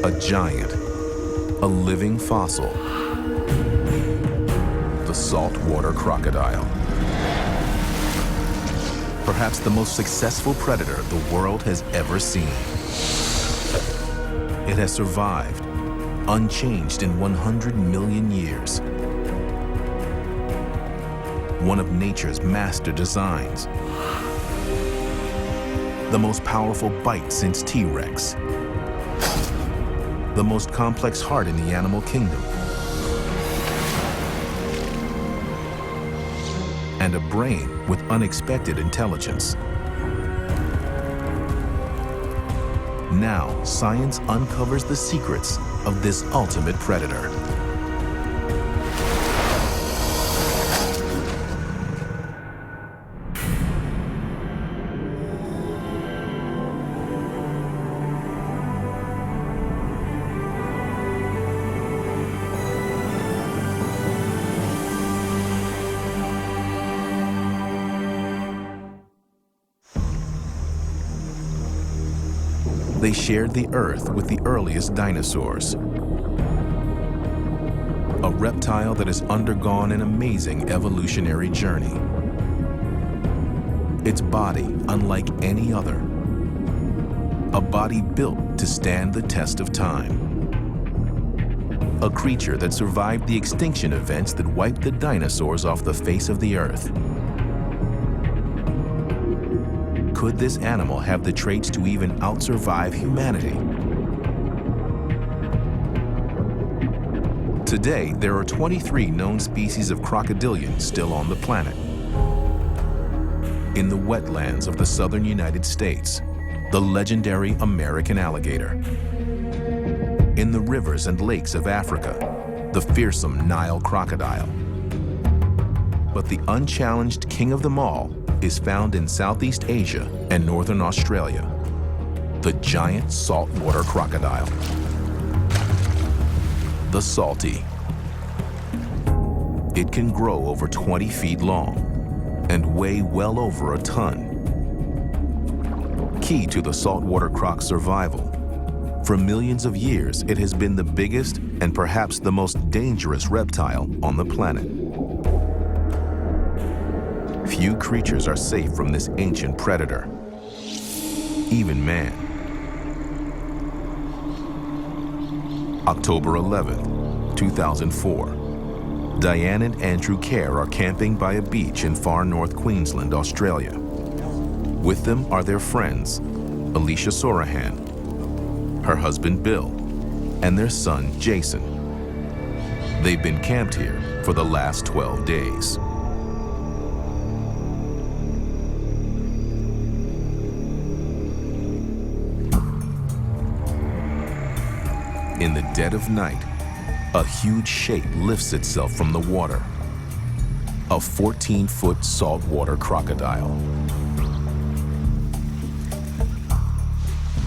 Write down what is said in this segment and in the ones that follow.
A giant, a living fossil, the saltwater crocodile. Perhaps the most successful predator the world has ever seen. It has survived, unchanged in 100 million years. One of nature's master designs. The most powerful bite since T-Rex. The most complex heart in the animal kingdom. And a brain with unexpected intelligence. Now, science uncovers the secrets of this ultimate predator. They shared the Earth with the earliest dinosaurs. A reptile that has undergone an amazing evolutionary journey. Its body unlike any other. A body built to stand the test of time. A creature that survived the extinction events that wiped the dinosaurs off the face of the Earth. Could this animal have the traits to even outsurvive humanity? Today, there are 23 known species of crocodilian still on the planet. In the wetlands of the southern United States, the legendary American alligator. In the rivers and lakes of Africa, the fearsome Nile crocodile. But the unchallenged king of them all is found in Southeast Asia and Northern Australia, the giant saltwater crocodile. The Salty. It can grow over 20 feet long and weigh well over a ton. Key to the saltwater croc's survival. For millions of years, it has been the biggest and perhaps the most dangerous reptile on the planet. Few creatures are safe from this ancient predator, even man. October 11th, 2004. Diane and Andrew Kerr are camping by a beach in far north Queensland, Australia. With them are their friends, Alicia Sorahan, her husband Bill, and their son Jason. They've been camped here for the last 12 days. In the dead of night, a huge shape lifts itself from the water. A 14-foot saltwater crocodile.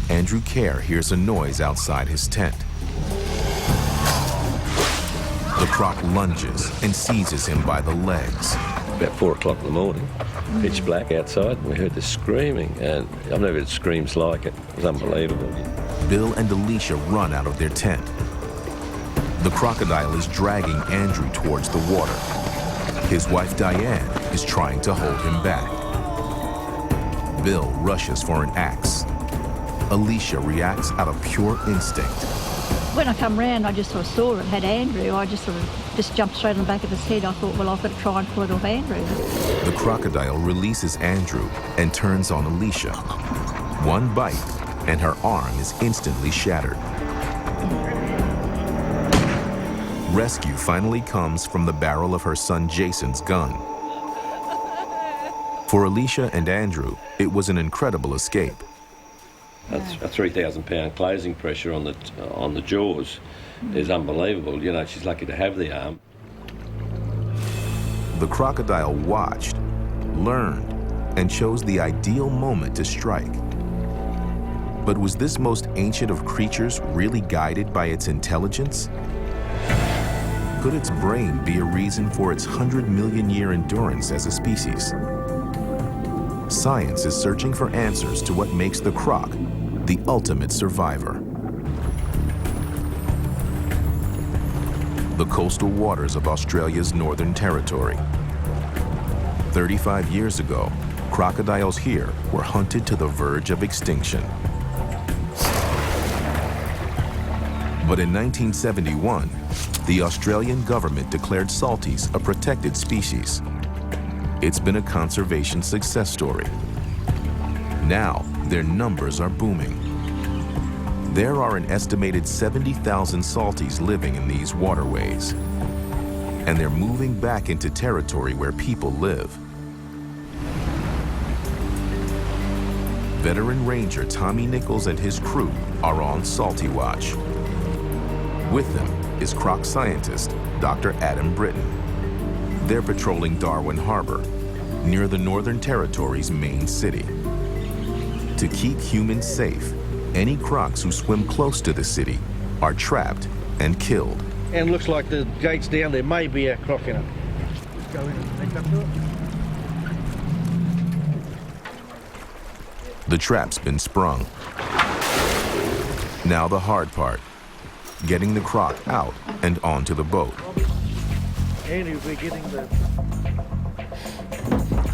Andrew Kerr hears a noise outside his tent. The croc lunges and seizes him by the legs. About 4 o'clock in the morning, pitch black outside, and we heard this screaming, and I've never heard screams like it. It was unbelievable. Bill and Alicia run out of their tent. The crocodile is dragging Andrew towards the water. His wife Diane is trying to hold him back. Bill rushes for an axe. Alicia reacts out of pure instinct. When I come round, I just sort of saw it, had Andrew. I just sort of jumped straight on the back of his head. I thought, well, I've got to try and pull it off Andrew. The crocodile releases Andrew and turns on Alicia. One bite, and her arm is instantly shattered. Rescue finally comes from the barrel of her son Jason's gun. For Alicia and Andrew, it was an incredible escape. That's a 3,000-pound closing pressure on the jaws is unbelievable. You know, she's lucky to have the arm. The crocodile watched, learned, and chose the ideal moment to strike. But was this most ancient of creatures really guided by its intelligence? Could its brain be a reason for its 100-million-year endurance as a species? Science is searching for answers to what makes the croc the ultimate survivor. the coastal waters of Australia's Northern Territory. 35 years ago, crocodiles here were hunted to the verge of extinction. But in 1971, the Australian government declared salties a protected species. It's been a conservation success story. Now, their numbers are booming. There are an estimated 70,000 salties living in these waterways, and they're moving back into territory where people live. Veteran ranger Tommy Nichols and his crew are on Salty Watch. With them is croc scientist Dr. Adam Britton. They're patrolling Darwin Harbor, near the Northern Territory's main city. To keep humans safe, any crocs who swim close to the city are trapped and killed. And looks like the gate's down there, may be a croc in it. Let's go in and take up to it. The trap's been sprung. Now the hard part, getting the croc out and onto the boat. Andy, we're getting the...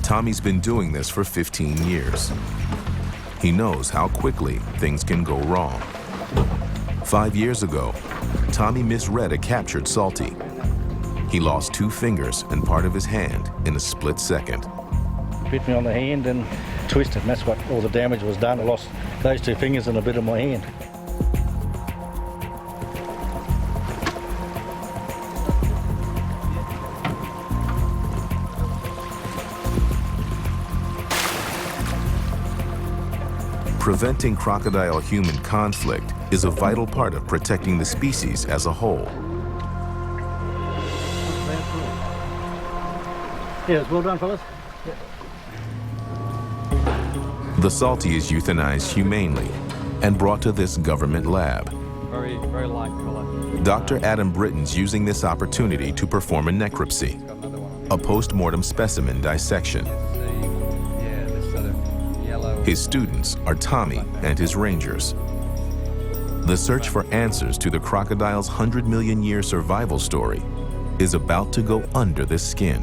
Tommy's been doing this for 15 years. He knows how quickly things can go wrong. 5 years ago, Tommy misread a captured salty. He lost 2 fingers and part of his hand in a split second. Bit me on the hand and twisted, and that's what all the damage was done. I lost those 2 fingers and a bit of my hand. Preventing crocodile-human conflict is a vital part of protecting the species as a whole. Yeah, well done, fellas. The salty is euthanized humanely and brought to this government lab. Very light color. Dr. Adam Britton's using this opportunity to perform a necropsy, a post-mortem specimen dissection. Yeah, this sort of yellow. His students are Tommy and his rangers. The search for answers to the crocodile's 100 million year survival story is about to go under the skin.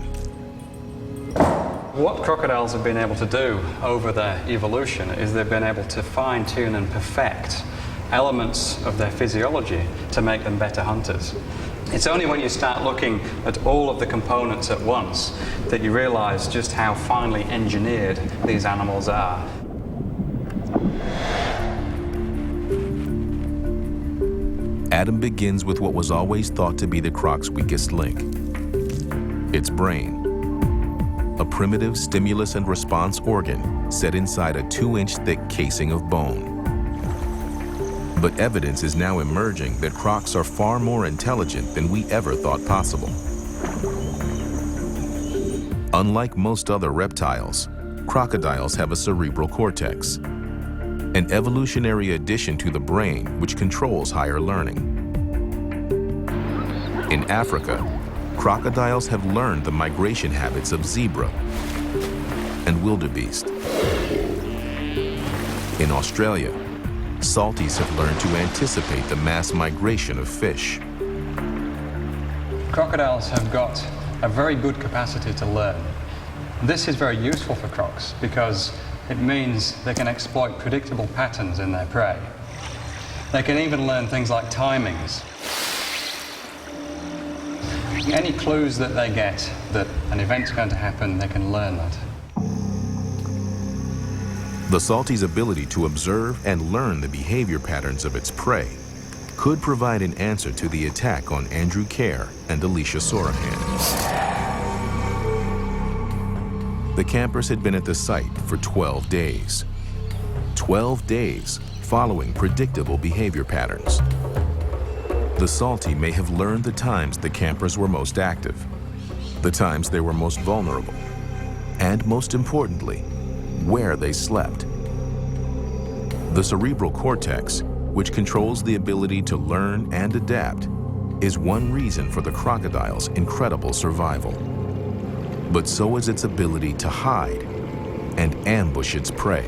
What crocodiles have been able to do over their evolution is they've been able to fine-tune and perfect elements of their physiology to make them better hunters. It's only when you start looking at all of the components at once that you realize just how finely engineered these animals are. Adam begins with what was always thought to be the croc's weakest link, its brain. A primitive stimulus and response organ set inside a 2-inch thick casing of bone. But evidence is now emerging that crocs are far more intelligent than we ever thought possible. Unlike most other reptiles, crocodiles have a cerebral cortex, an evolutionary addition to the brain which controls higher learning. In Africa, crocodiles have learned the migration habits of zebra and wildebeest. In Australia, salties have learned to anticipate the mass migration of fish. Crocodiles have got a very good capacity to learn. This is very useful for crocs because it means they can exploit predictable patterns in their prey. They can even learn things like timings. Any clues that they get that an event's going to happen, they can learn that. The salty's ability to observe and learn the behavior patterns of its prey could provide an answer to the attack on Andrew Kerr and Alicia Sorahan. The campers had been at the site for 12 days. 12 days following predictable behavior patterns. The salty may have learned the times the campers were most active, the times they were most vulnerable, and most importantly, where they slept. The cerebral cortex, which controls the ability to learn and adapt, is one reason for the crocodile's incredible survival. But so is its ability to hide and ambush its prey.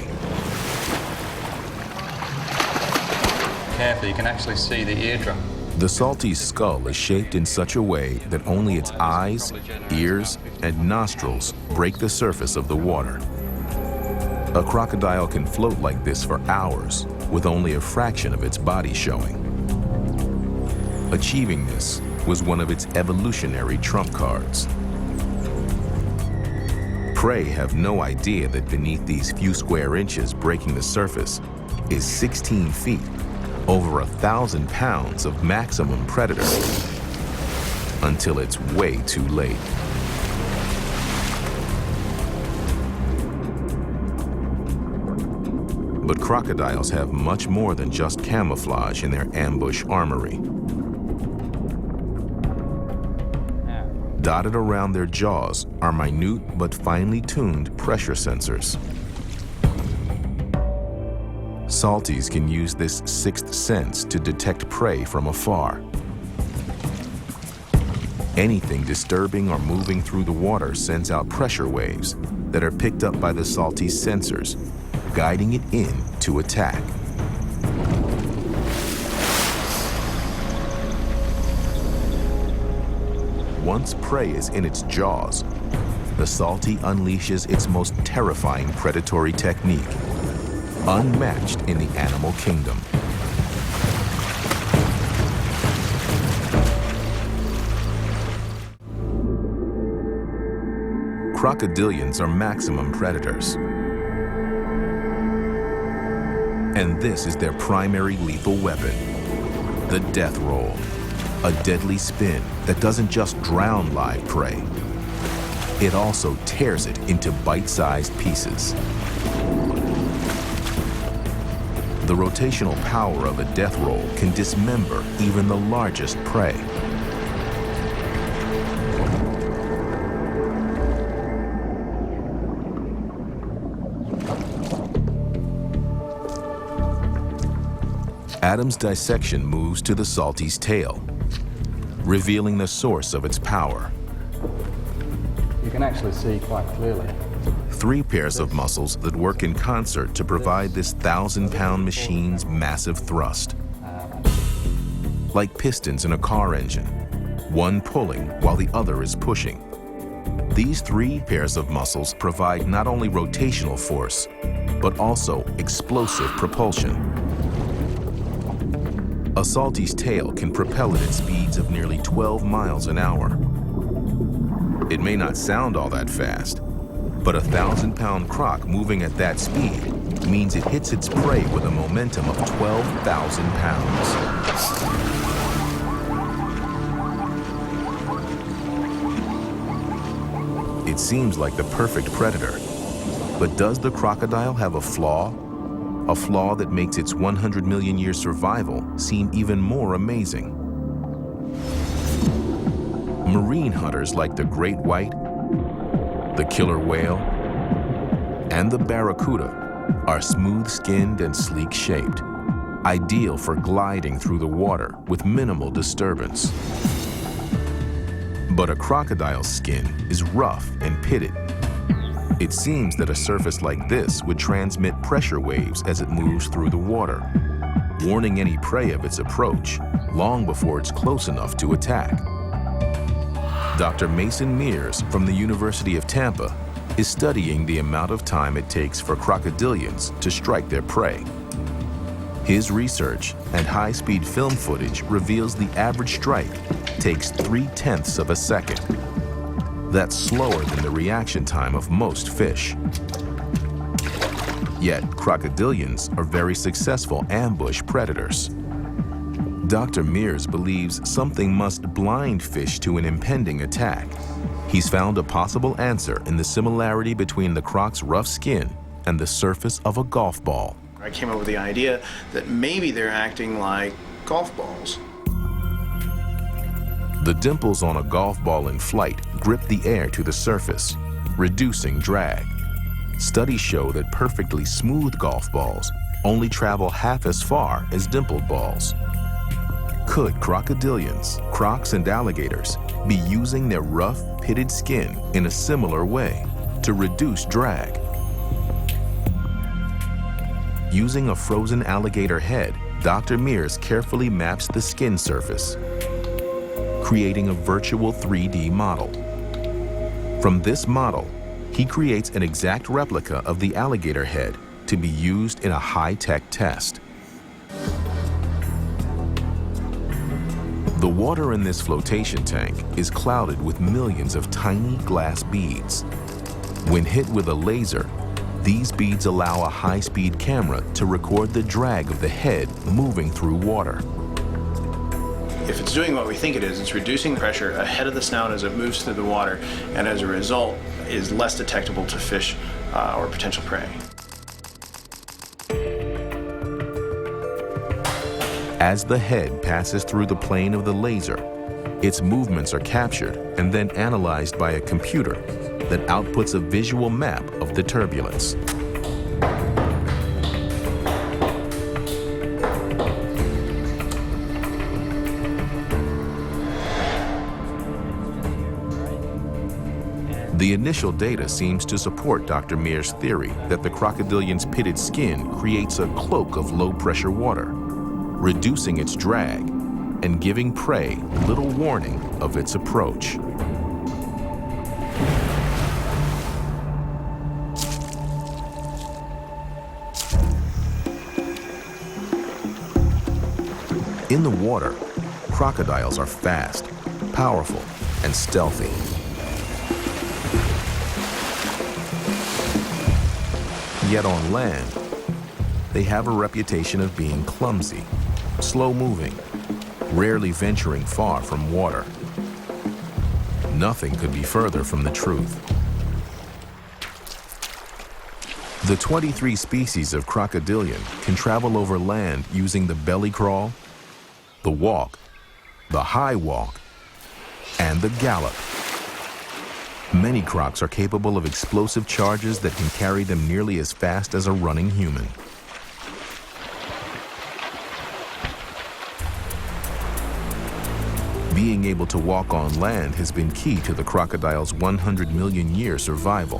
Carefully, you can actually see the eardrum. The salty's skull is shaped in such a way that only its eyes, ears, and nostrils break the surface of the water. A crocodile can float like this for hours with only a fraction of its body showing. Achieving this was one of its evolutionary trump cards. Prey have no idea that beneath these few square inches breaking the surface is 16 feet, over 1,000 pounds of maximum predator, until it's way too late. But crocodiles have much more than just camouflage in their ambush armory. Dotted around their jaws are minute but finely tuned pressure sensors. Salties can use this sixth sense to detect prey from afar. Anything disturbing or moving through the water sends out pressure waves that are picked up by the salty's sensors, guiding it in to attack. Once prey is in its jaws, the salty unleashes its most terrifying predatory technique, unmatched in the animal kingdom. Crocodilians are maximum predators. And this is their primary lethal weapon, the death roll, a deadly spin that doesn't just drown live prey. It also tears it into bite-sized pieces. The rotational power of a death roll can dismember even the largest prey. Adam's dissection moves to the salty's tail, revealing the source of its power. You can actually see quite clearly. 3 pairs of muscles that work in concert to provide this 1,000-pound machine's massive thrust. Like pistons in a car engine, one pulling while the other is pushing. These 3 pairs of muscles provide not only rotational force, but also explosive propulsion. A salty's tail can propel it at speeds of nearly 12 miles an hour. It may not sound all that fast, but a 1,000-pound croc moving at that speed means it hits its prey with a momentum of 12,000 pounds. It seems like the perfect predator, but does the crocodile have a flaw? A flaw that makes its 100 million year survival seem even more amazing. Marine hunters like the great white, the killer whale, and the barracuda are smooth-skinned and sleek-shaped, ideal for gliding through the water with minimal disturbance. But a crocodile's skin is rough and pitted. It seems that a surface like this would transmit pressure waves as it moves through the water, warning any prey of its approach long before it's close enough to attack. Dr. Mason Mears from the University of Tampa is studying the amount of time it takes for crocodilians to strike their prey. His research and high-speed film footage reveals the average strike takes 0.3 of a second. That's slower than the reaction time of most fish. Yet, crocodilians are very successful ambush predators. Dr. Mears believes something must blind fish to an impending attack. He's found a possible answer in the similarity between the croc's rough skin and the surface of a golf ball. I came up with the idea that maybe they're acting like golf balls. The dimples on a golf ball in flight grip the air to the surface, reducing drag. Studies show that perfectly smooth golf balls only travel half as far as dimpled balls. Could crocodilians, crocs, and alligators be using their rough, pitted skin in a similar way to reduce drag? Using a frozen alligator head Dr. Mears carefully maps the skin surface, creating a virtual 3D model. From this model, he creates an exact replica of the alligator head to be used in a high-tech test. The water in this flotation tank is clouded with millions of tiny glass beads. When hit with a laser, these beads allow a high-speed camera to record the drag of the head moving through water. If it's doing what we think it is, it's reducing the pressure ahead of the snout as it moves through the water, and as a result is less detectable to fish or potential prey. As the head passes through the plane of the laser, its movements are captured and then analyzed by a computer that outputs a visual map of the turbulence. The initial data seems to support Dr. Mears' theory that the crocodilian's pitted skin creates a cloak of low-pressure water, reducing its drag and giving prey little warning of its approach. In the water, crocodiles are fast, powerful, and stealthy. Yet on land, they have a reputation of being clumsy, slow-moving, rarely venturing far from water. Nothing could be further from the truth. The 23 species of crocodilian can travel over land using the belly crawl, the walk, the high walk, and the gallop. Many crocs are capable of explosive charges that can carry them nearly as fast as a running human. Being able to walk on land has been key to the crocodile's 100 million year survival.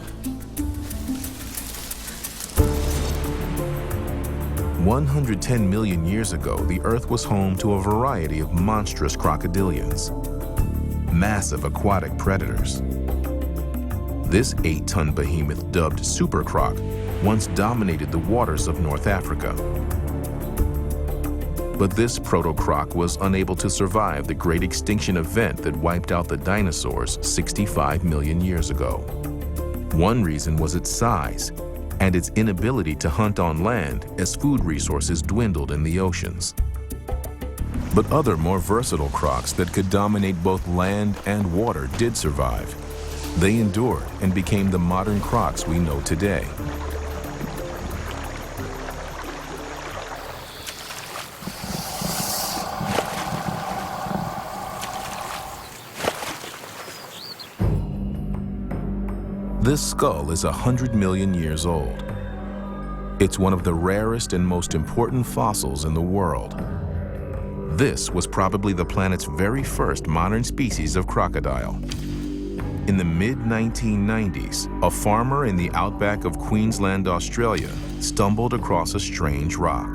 110 million years ago, the Earth was home to a variety of monstrous crocodilians, massive aquatic predators. This 8-ton behemoth, dubbed Super Croc, once dominated the waters of North Africa. But this proto-croc was unable to survive the great extinction event that wiped out the dinosaurs 65 million years ago. One reason was its size and its inability to hunt on land as food resources dwindled in the oceans. But other more versatile crocs that could dominate both land and water did survive. They endured and became the modern crocs we know today. This skull is 100 million years old. It's one of the rarest and most important fossils in the world. This was probably the planet's very first modern species of crocodile. In the mid-1990s, a farmer in the outback of Queensland, Australia, stumbled across a strange rock.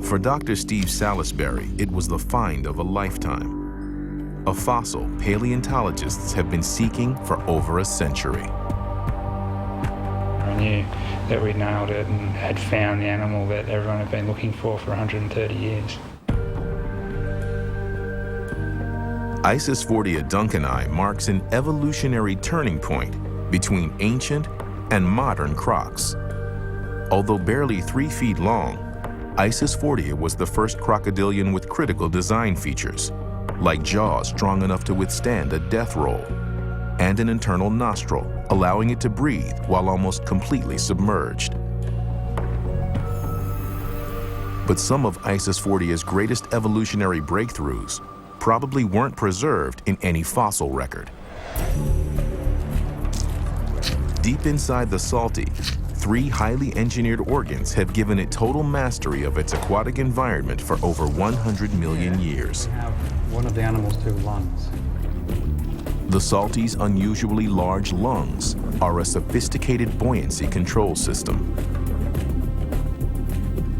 For Dr. Steve Salisbury, it was the find of a lifetime. A fossil paleontologists have been seeking for over a century. I knew that we'd nailed it and had found the animal that everyone had been looking for 130 years. Isisfordia duncani marks an evolutionary turning point between ancient and modern crocs. Although barely 3 feet long, Isisfordia was the first crocodilian with critical design features, like jaws strong enough to withstand a death roll, and an internal nostril, allowing it to breathe while almost completely submerged. But some of Isisfordia's greatest evolutionary breakthroughs probably weren't preserved in any fossil record. Deep inside the salty, 3 highly engineered organs have given it total mastery of its aquatic environment for over 100 million years. We have one of the animal's 2 lungs. The salty's unusually large lungs are a sophisticated buoyancy control system.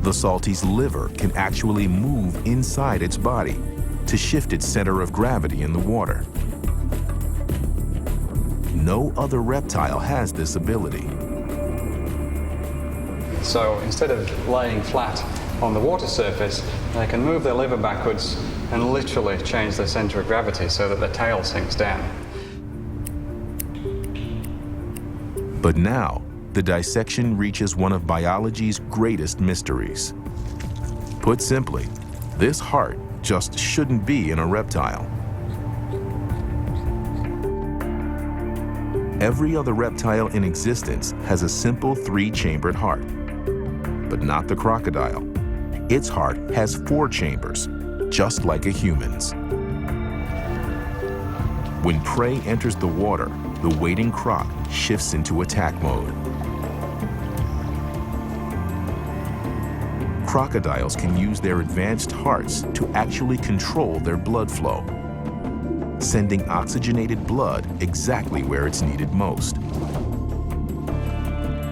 The salty's liver can actually move inside its body to shift its center of gravity in the water. No other reptile has this ability. So instead of laying flat on the water surface, they can move their liver backwards and literally change their center of gravity so that the tail sinks down. But now, the dissection reaches one of biology's greatest mysteries. Put simply, this heart just shouldn't be in a reptile. Every other reptile in existence has a simple 3-chambered heart, but not the crocodile. Its heart has 4 chambers, just like a human's. When prey enters the water, the waiting croc shifts into attack mode. Crocodiles can use their advanced hearts to actually control their blood flow, sending oxygenated blood exactly where it's needed most.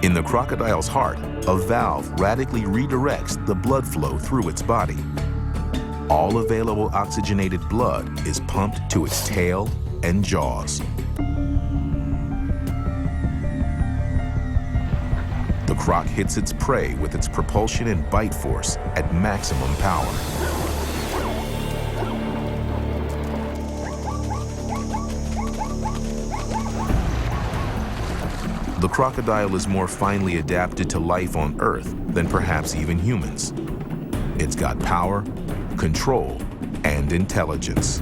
In the crocodile's heart, a valve radically redirects the blood flow through its body. All available oxygenated blood is pumped to its tail and jaws. The croc hits its prey with its propulsion and bite force at maximum power. The crocodile is more finely adapted to life on Earth than perhaps even humans. It's got power, control, and intelligence.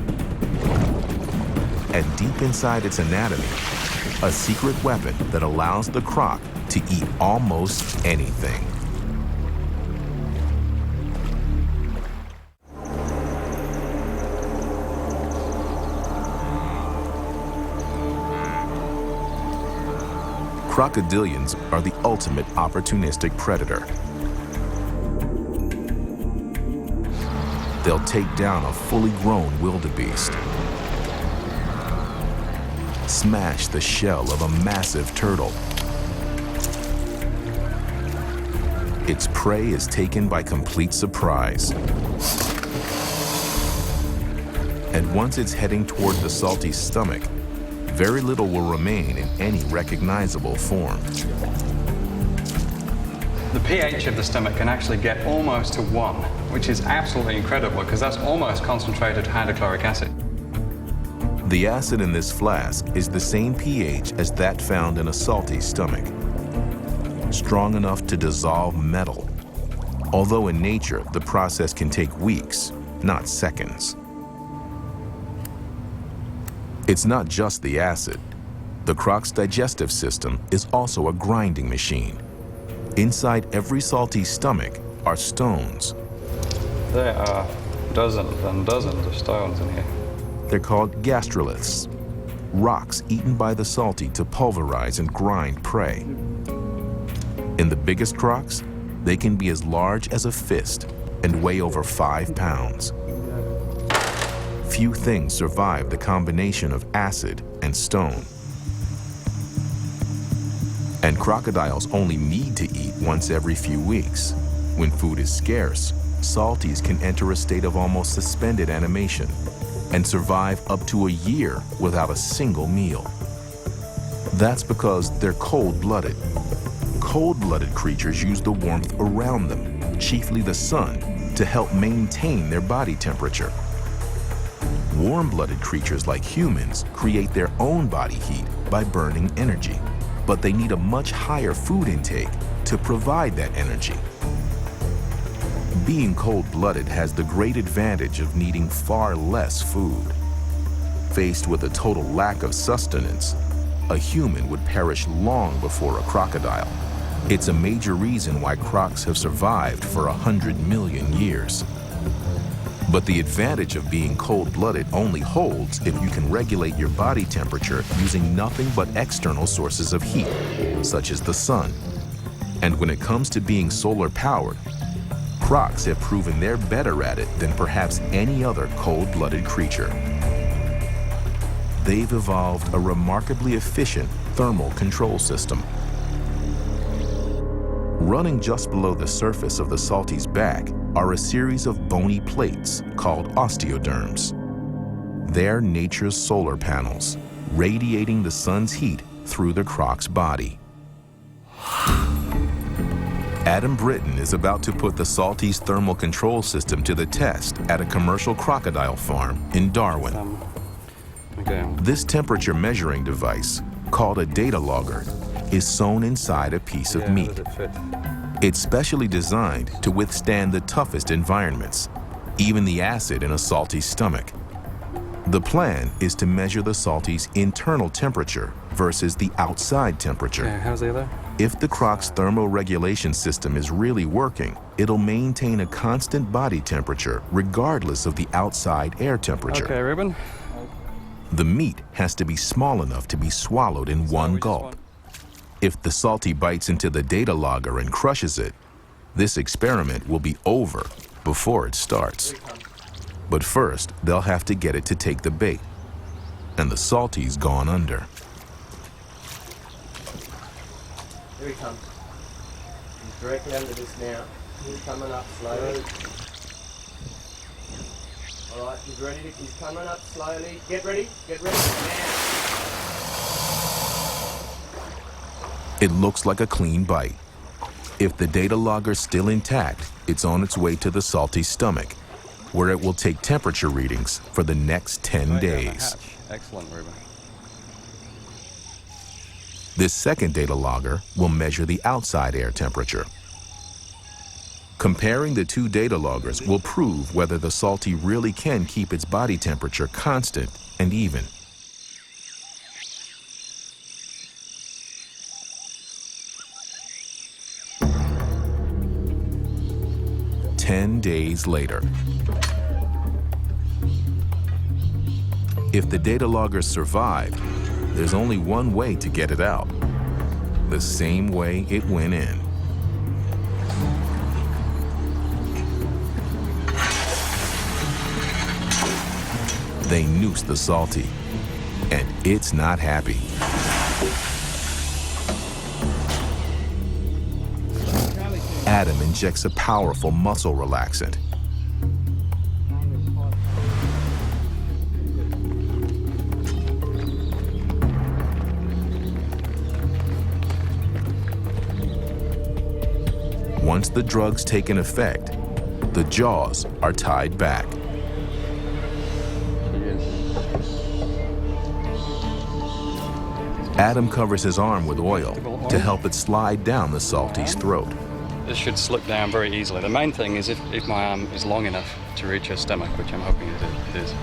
And deep inside its anatomy, a secret weapon that allows the croc to eat almost anything. Crocodilians are the ultimate opportunistic predator. They'll take down a fully grown wildebeest, smash the shell of a massive turtle. Its prey is taken by complete surprise. And once it's heading toward the salty stomach, very little will remain in any recognizable form. The pH of the stomach can actually get almost to 1, which is absolutely incredible because that's almost concentrated hydrochloric acid. The acid in this flask is the same pH as that found in a salty stomach, strong enough to dissolve metal, although in nature the process can take weeks, not seconds. It's not just the acid. The croc's digestive system is also a grinding machine. Inside every salty stomach are stones. There are dozens and dozens of stones in here. They're called gastroliths, rocks eaten by the salty to pulverize and grind prey. In the biggest crocs, they can be as large as a fist and weigh over 5 pounds. Few things survive the combination of acid and stone. And crocodiles only need to eat once every few weeks. When food is scarce, salties can enter a state of almost suspended animation and survive up to a year without a single meal. That's because they're cold-blooded. Cold-blooded creatures use the warmth around them, chiefly the sun, to help maintain their body temperature. Warm-blooded creatures like humans create their own body heat by burning energy, but they need a much higher food intake to provide that energy. Being cold-blooded has the great advantage of needing far less food. Faced with a total lack of sustenance, a human would perish long before a crocodile. It's a major reason why crocs have survived for 100 million years. But the advantage of being cold-blooded only holds if you can regulate your body temperature using nothing but external sources of heat, such as the sun. And when it comes to being solar-powered, crocs have proven they're better at it than perhaps any other cold-blooded creature. They've evolved a remarkably efficient thermal control system. Running just below the surface of the salty's back are a series of bony plates called osteoderms. They're nature's solar panels, radiating the sun's heat through the croc's body. Adam Britton is about to put the salty's thermal control system to the test at a commercial crocodile farm in Darwin. This temperature measuring device, called a data logger, is sewn inside a piece of meat. It's specially designed to withstand the toughest environments, even the acid in a salty's stomach. The plan is to measure the salty's internal temperature versus the outside temperature. How's the other? If the croc's thermoregulation system is really working, it'll maintain a constant body temperature regardless of the outside air temperature. Okay, Ruben. The meat has to be small enough to be swallowed in one gulp. If the salty bites into the data logger and crushes it, this experiment will be over before it starts. But first, they'll have to get it to take the bait, and the salty's gone under. Here he comes. He's directly under this now. He's coming up slowly. All right, he's ready. He's coming up slowly. Get ready. Get ready. Now. It looks like a clean bite. If the data logger's still intact, it's on its way to the salty's stomach, where it will take temperature readings for the next 10 days. Excellent, Ruben. This second data logger will measure the outside air temperature. Comparing the two data loggers will prove whether the salty really can keep its body temperature constant and even. "10 days later. If the data loggers survive, there's only one way to get it out. The same way it went in. They noose the salty, and it's not happy. Adam injects a powerful muscle relaxant. Once the drug's taken effect, the jaws are tied back. Adam covers his arm with oil to help it slide down the salty's throat. This should slip down very easily. The main thing is if my arm is long enough to reach her stomach, which I'm hoping it is.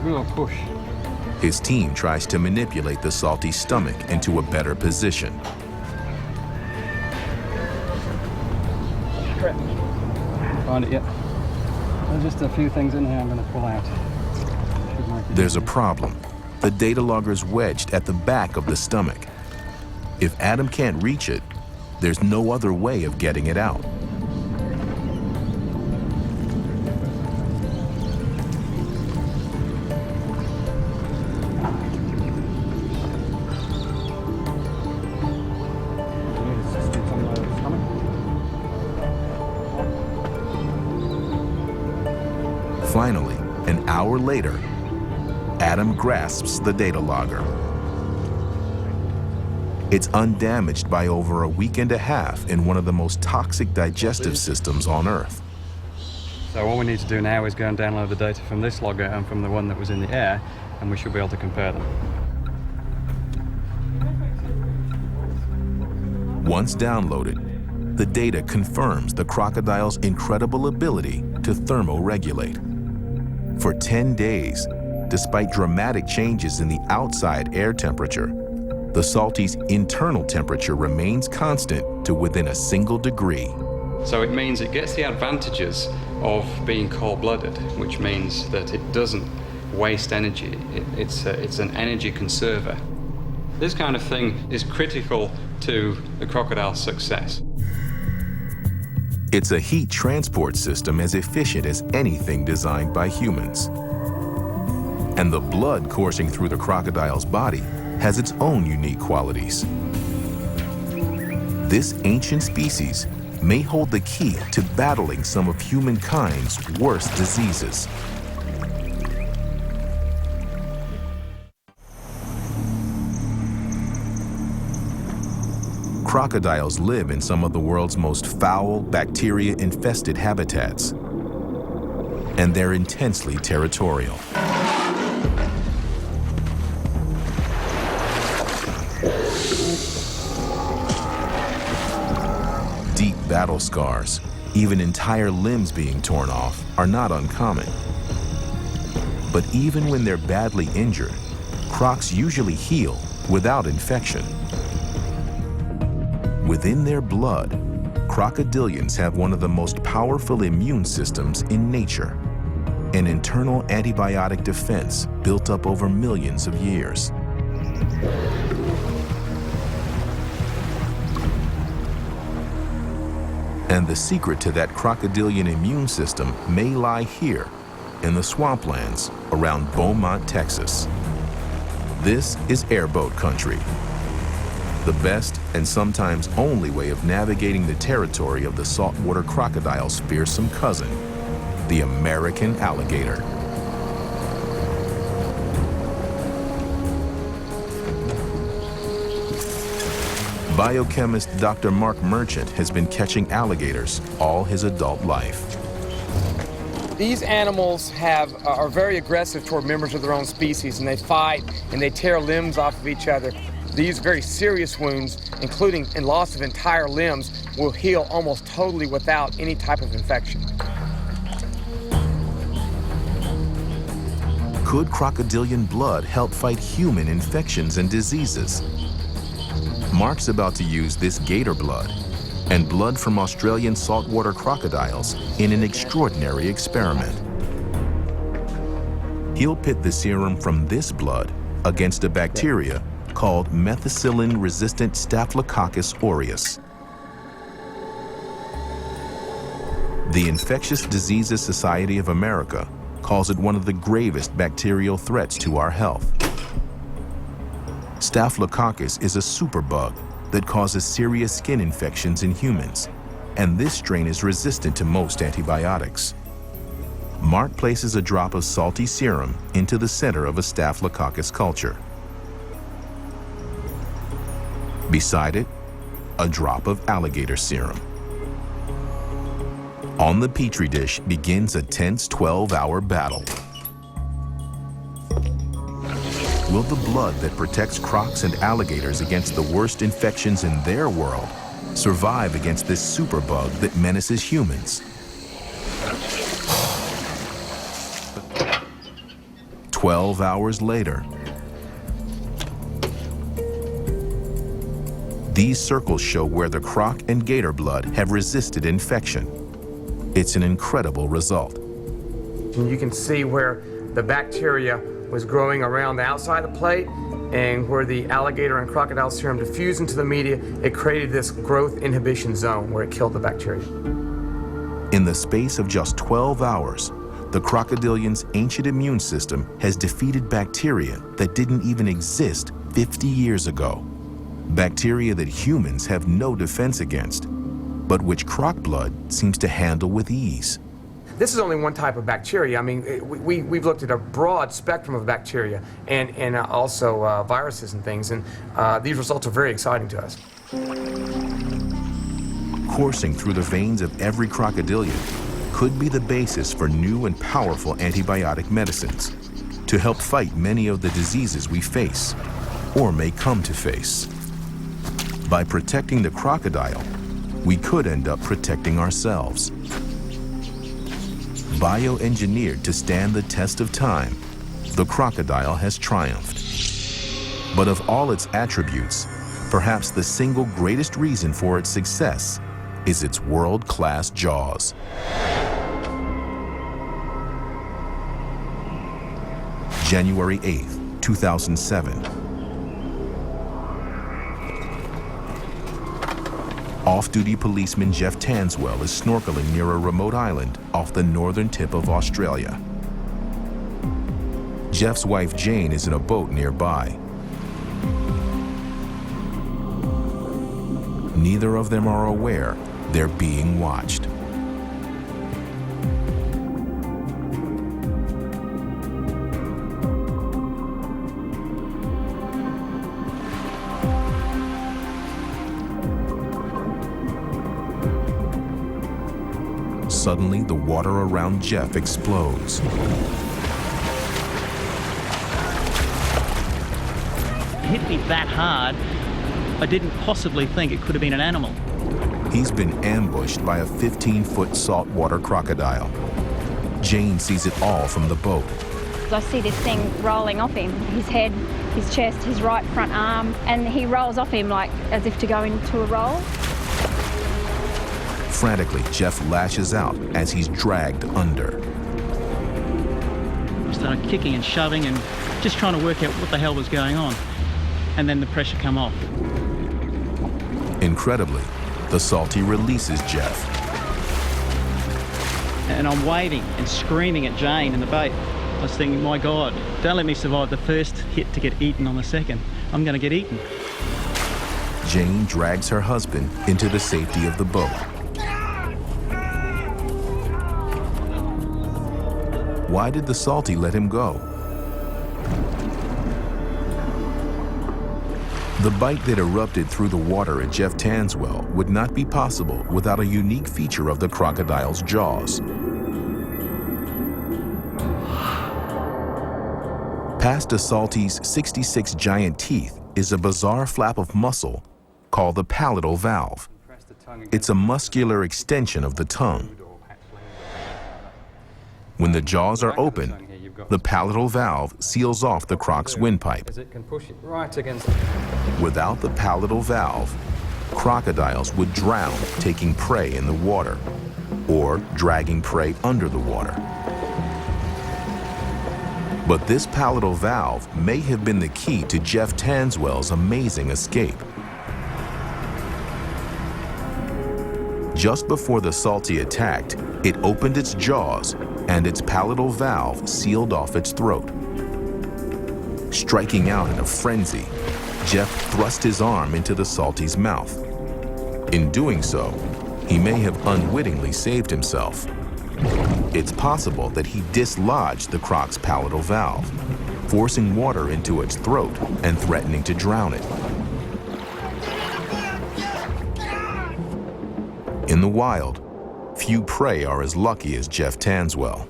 Give it a push. His team tries to manipulate the salty's stomach into a better position. Find it yet? There's just a few things in here I'm going to pull out. There's a problem. The data logger's wedged at the back of the stomach. If Adam can't reach it, there's no other way of getting it out. Finally, an hour later, Adam grasps the data logger. It's undamaged by over a week and a half in one of the most toxic digestive systems on Earth. So all we need to do now is go and download the data from this logger and from the one that was in the air, and we should be able to compare them. Once downloaded, the data confirms the crocodile's incredible ability to thermoregulate. For 10 days, despite dramatic changes in the outside air temperature, the salty's internal temperature remains constant to within a single degree. So it means it gets the advantages of being cold-blooded, which means that it doesn't waste energy. It's an energy conserver. This kind of thing is critical to the crocodile's success. It's a heat transport system as efficient as anything designed by humans. And the blood coursing through the crocodile's body has its own unique qualities. This ancient species may hold the key to battling some of humankind's worst diseases. Crocodiles live in some of the world's most foul, bacteria-infested habitats, and they're intensely territorial. Deep battle scars, even entire limbs being torn off, are not uncommon. But even when they're badly injured, crocs usually heal without infection. Within their blood, crocodilians have one of the most powerful immune systems in nature, an internal antibiotic defense built up over millions of years. And the secret to that crocodilian immune system may lie here in the swamplands around Beaumont, Texas. This is airboat country, the best and sometimes only way of navigating the territory of the saltwater crocodile's fearsome cousin, the American alligator. Biochemist Dr. Mark Merchant has been catching alligators all his adult life. These animals are very aggressive toward members of their own species, and they fight and they tear limbs off of each other. These very serious wounds, including loss of entire limbs, will heal almost totally without any type of infection. Could crocodilian blood help fight human infections and diseases? Mark's about to use this gator blood and blood from Australian saltwater crocodiles in an extraordinary experiment. He'll pit the serum from this blood against a bacteria called methicillin-resistant Staphylococcus aureus. The Infectious Diseases Society of America calls it one of the gravest bacterial threats to our health. Staphylococcus is a superbug that causes serious skin infections in humans, and this strain is resistant to most antibiotics. Mark places a drop of salty serum into the center of a Staphylococcus culture. Beside it, a drop of alligator serum. On the Petri dish begins a tense 12-hour battle. Will the blood that protects crocs and alligators against the worst infections in their world survive against this superbug that menaces humans? 12 hours later, these circles show where the croc and gator blood have resisted infection. It's an incredible result. You can see where the bacteria was growing around the outside of the plate, and where the alligator and crocodile serum diffused into the media, it created this growth inhibition zone where it killed the bacteria. In the space of just 12 hours, the crocodilian's ancient immune system has defeated bacteria that didn't even exist 50 years ago. Bacteria that humans have no defense against, but which croc blood seems to handle with ease. This is only one type of bacteria. I mean, we've looked at a broad spectrum of bacteria and also viruses and things, and these results are very exciting to us. Coursing through the veins of every crocodilian could be the basis for new and powerful antibiotic medicines to help fight many of the diseases we face or may come to face. By protecting the crocodile, we could end up protecting ourselves. Bioengineered to stand the test of time, the crocodile has triumphed. But of all its attributes, perhaps the single greatest reason for its success is its world-class jaws. January 8th, 2007. Off-duty policeman Jeff Tanswell is snorkeling near a remote island off the northern tip of Australia. Jeff's wife Jane is in a boat nearby. Neither of them are aware they're being watched. Suddenly, the water around Jeff explodes. It hit me that hard, I didn't possibly think it could have been an animal. He's been ambushed by a 15-foot saltwater crocodile. Jane sees it all from the boat. I see this thing rolling off him, his head, his chest, his right front arm, and he rolls off him like as if to go into a roll. Frantically, Jeff lashes out as he's dragged under. I started kicking and shoving and just trying to work out what the hell was going on. And then the pressure come off. Incredibly, the salty releases Jeff. And I'm waving and screaming at Jane in the boat. I was thinking, my God, don't let me survive the first hit to get eaten on the second. I'm going to get eaten. Jane drags her husband into the safety of the boat. Why did the salty let him go? The bite that erupted through the water at Jeff Tanswell would not be possible without a unique feature of the crocodile's jaws. Past a salty's 66 giant teeth is a bizarre flap of muscle called the palatal valve. It's a muscular extension of the tongue. When the jaws are open, the palatal valve seals off the croc's windpipe. Without the palatal valve, crocodiles would drown taking prey in the water or dragging prey under the water. But this palatal valve may have been the key to Jeff Tanswell's amazing escape. Just before the salty attacked, it opened its jaws and its palatal valve sealed off its throat. Striking out in a frenzy, Jeff thrust his arm into the salty's mouth. In doing so, he may have unwittingly saved himself. It's possible that he dislodged the croc's palatal valve, forcing water into its throat and threatening to drown it. In the wild, few prey are as lucky as Jeff Tanswell.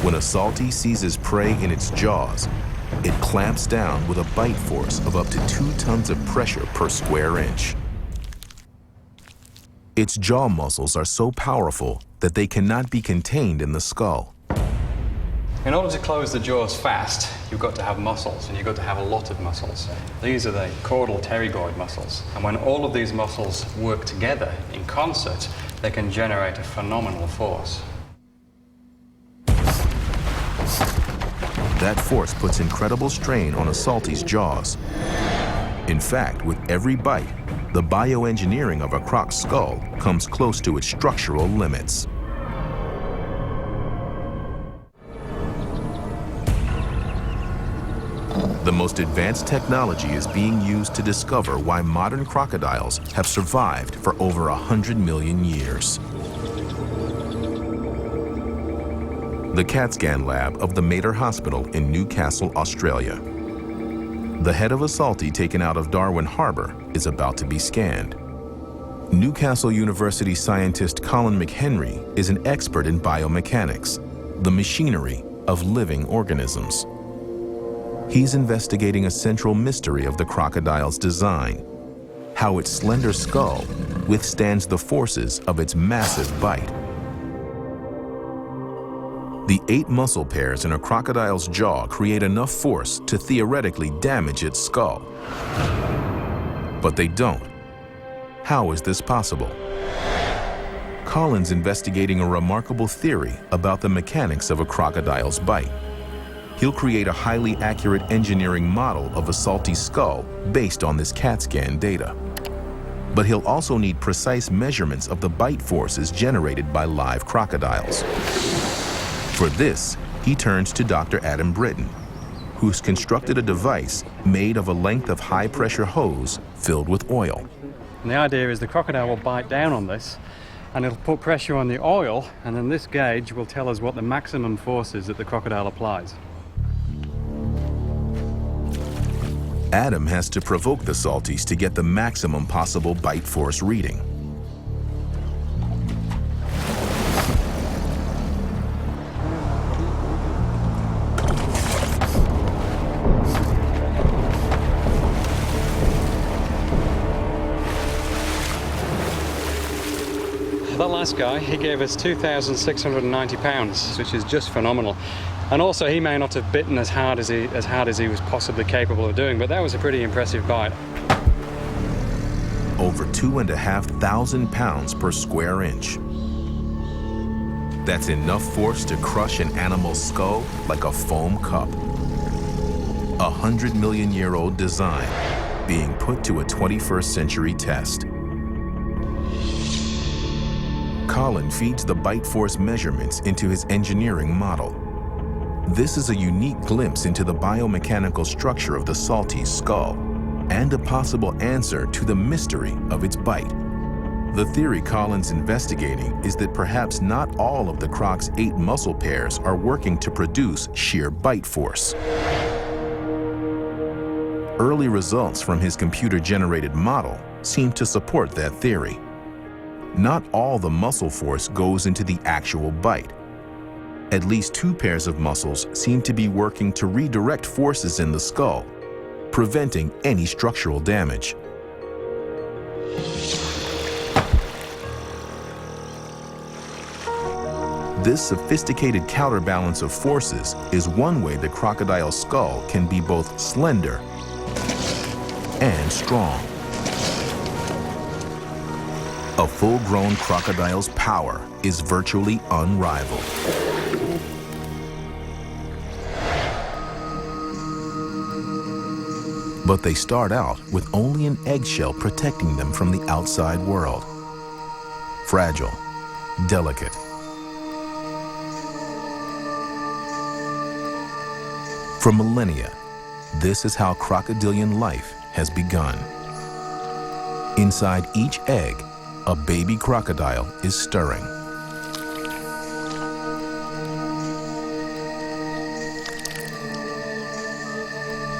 When a salty seizes prey in its jaws, it clamps down with a bite force of up to 2 tons of pressure per square inch. Its jaw muscles are so powerful that they cannot be contained in the skull. In order to close the jaws fast, you've got to have muscles, and you've got to have a lot of muscles. These are the caudal pterygoid muscles. And when all of these muscles work together in concert, they can generate a phenomenal force. That force puts incredible strain on a salty's jaws. In fact, with every bite, the bioengineering of a croc's skull comes close to its structural limits. The most advanced technology is being used to discover why modern crocodiles have survived for over 100 million years. The CAT scan lab of the Mater Hospital in Newcastle, Australia. The head of a salty taken out of Darwin Harbour is about to be scanned. Newcastle University scientist Colin McHenry is an expert in biomechanics, the machinery of living organisms. He's investigating a central mystery of the crocodile's design, how its slender skull withstands the forces of its massive bite. The 8 muscle pairs in a crocodile's jaw create enough force to theoretically damage its skull. But they don't. How is this possible? Colin's investigating a remarkable theory about the mechanics of a crocodile's bite. he'll create a highly accurate engineering model of a salty skull based on this CAT scan data. But he'll also need precise measurements of the bite forces generated by live crocodiles. For this, he turns to Dr. Adam Britton, who's constructed a device made of a length of high-pressure hose filled with oil. And the idea is the crocodile will bite down on this, and it'll put pressure on the oil, and then this gauge will tell us what the maximum force is that the crocodile applies. Adam has to provoke the salties to get the maximum possible bite force reading. That last guy, he gave us 2,690 pounds, which is just phenomenal. And also, he may not have bitten as hard as he was possibly capable of doing, but that was a pretty impressive bite. Over 2,500 pounds per square inch. That's enough force to crush an animal's skull like a foam cup. A 100-million-year-old design being put to a 21st century test. Colin feeds the bite force measurements into his engineering model. This is a unique glimpse into the biomechanical structure of the salty's skull and a possible answer to the mystery of its bite. The theory Colin's investigating is that perhaps not all of the croc's 8 muscle pairs are working to produce sheer bite force. Early results from his computer-generated model seem to support that theory. Not all the muscle force goes into the actual bite. At least 2 pairs of muscles seem to be working to redirect forces in the skull, preventing any structural damage. This sophisticated counterbalance of forces is one way the crocodile's skull can be both slender and strong. A full-grown crocodile's power is virtually unrivaled. But they start out with only an eggshell protecting them from the outside world. Fragile, delicate. For millennia, this is how crocodilian life has begun. Inside each egg, a baby crocodile is stirring.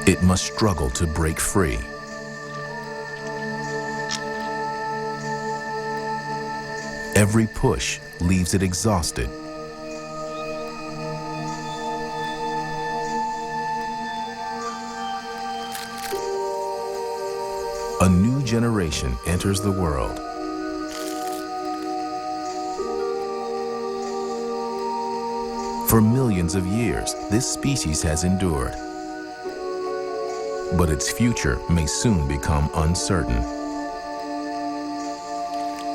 It must struggle to break free. Every push leaves it exhausted. A new generation enters the world. For millions of years, this species has endured. But its future may soon become uncertain.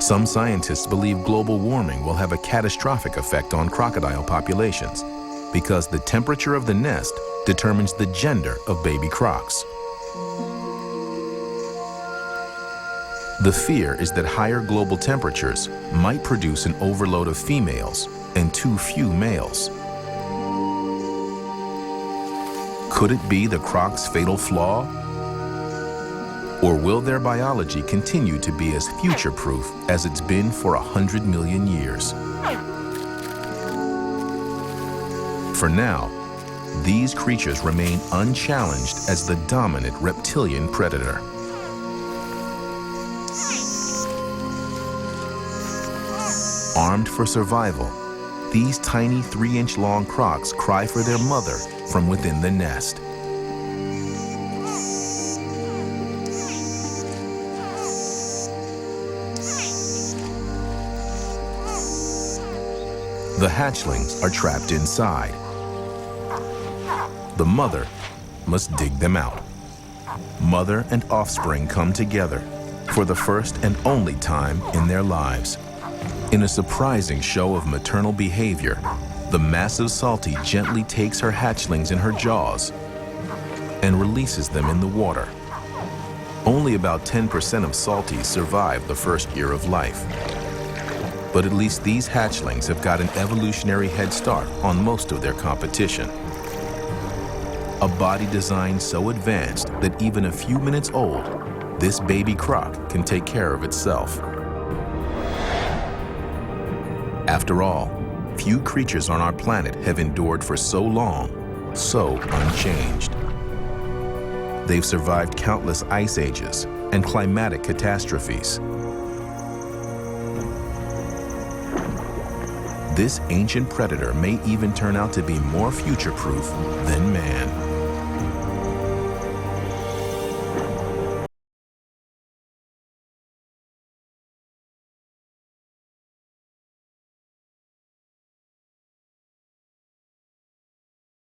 Some scientists believe global warming will have a catastrophic effect on crocodile populations because the temperature of the nest determines the gender of baby crocs. The fear is that higher global temperatures might produce an overload of females and too few males. Could it be the croc's fatal flaw? Or will their biology continue to be as future-proof as it's been for 100 million years? For now, these creatures remain unchallenged as the dominant reptilian predator. Armed for survival, these tiny 3-inch long crocs cry for their mother from within the nest. The hatchlings are trapped inside. The mother must dig them out. Mother and offspring come together for the first and only time in their lives. In a surprising show of maternal behavior, The massive salty gently takes her hatchlings in her jaws and releases them in the water. Only about 10% of salties survive the first year of life. But at least these hatchlings have got an evolutionary head start on most of their competition. A body design so advanced that even a few minutes old, this baby croc can take care of itself. After all, few creatures on our planet have endured for so long, so unchanged. They've survived countless ice ages and climatic catastrophes. This ancient predator may even turn out to be more future-proof than man.